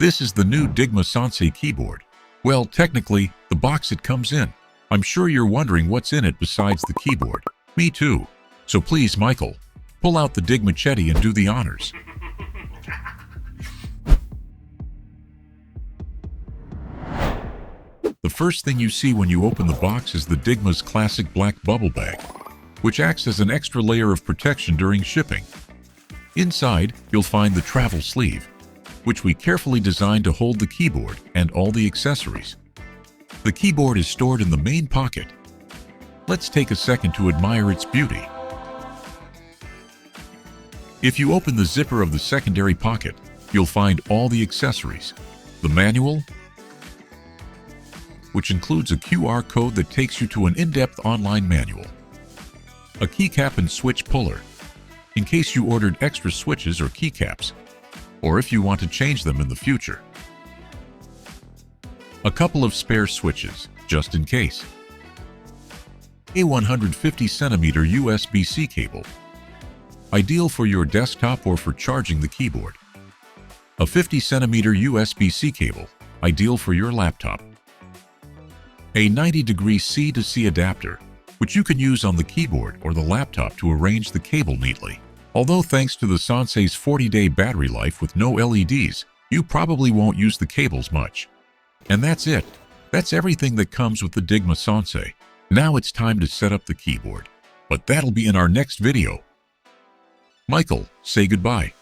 This is the new Dygma SONSEI keyboard. Well, technically, the box it comes in. I'm sure you're wondering what's in it besides the keyboard. Me too. So please, Michael, pull out the Dygma SH and do the honors. The first thing you see when you open the box is the Dygma's classic black bubble bag, which acts as an extra layer of protection during shipping. Inside, you'll find the travel sleeve, which we carefully designed to hold the keyboard and all the accessories. The keyboard is stored in the main pocket. Let's take a second to admire its beauty. If you open the zipper of the secondary pocket, you'll find all the accessories. The manual, which includes a QR code that takes you to an in-depth online manual. A keycap and switch puller, in case you ordered extra switches or keycaps, or if you want to change them in the future. A couple of spare switches, just in case. A 150cm USB-C cable, ideal for your desktop or for charging the keyboard. A 50cm USB-C cable, ideal for your laptop. A 90-degree C to C adapter, which you can use on the keyboard or the laptop to arrange the cable neatly. Although thanks to the Sonsei's 40-day battery life with no LEDs, you probably won't use the cables much. And that's it. That's everything that comes with the Dygma SONSEI. Now it's time to set up the keyboard. But that'll be in our next video. Michael, say goodbye.